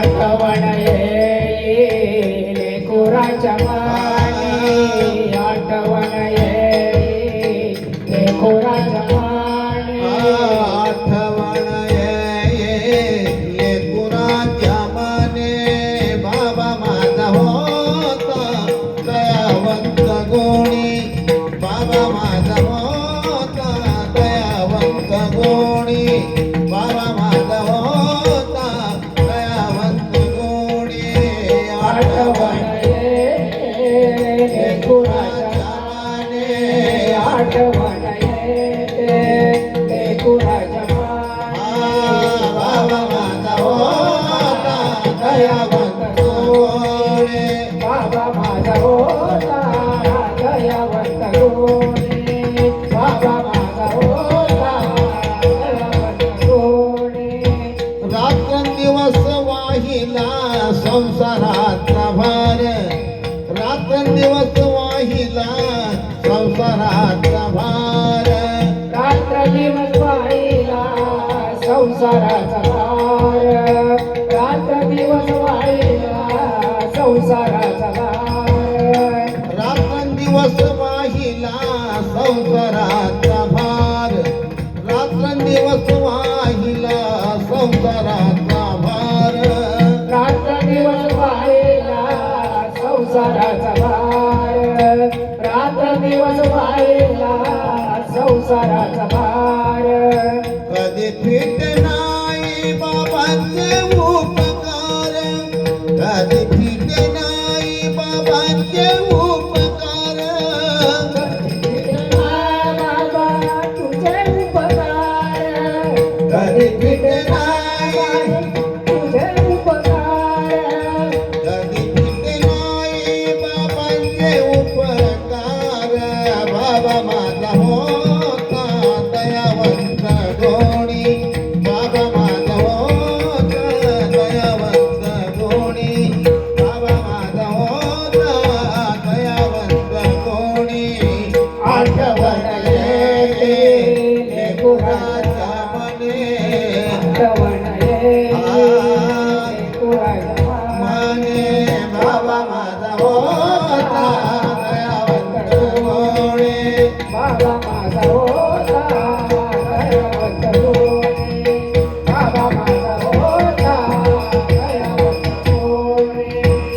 आठवण येईल लेकराच्या मानी, आठवण येईल लेकराच्या मानी, आठवण येईल लेकराच्या माने. बाबा माझा होता दयावंत गुणी, बाबा माझा होता दयावंत गुणी, बाबा माझा होता दयावंत गुणी. आठवण येईल लेकराच्या मानी, आठवण येईल लेकराच्या मानी, बाबा माझा होता दयावंत गुणी. बाबा माझा होता दयावंत गुणी, बाबा माझा होता दयावंत गुणी. रात्रंदिवस वाहिला संसाराचा भार, रात्रंदिवस वाहिला संसाराचा भार. रात्र दिवस वाहिला संसाराचा भार, रात्र दिवस वाहिला संसाराचा भार, रात्रंदिवस वाहिला संसाराचा भार, रात्रंदिवस वाहिला संसाराचा भार. रात्र दिवस वाहिला संसाराचा भार, रात्र दिवस वाहिला संसाराचा भार. कधी फिट नाही बाबांचे उपकार, कधी फिट नाही बाबांचे उपकार.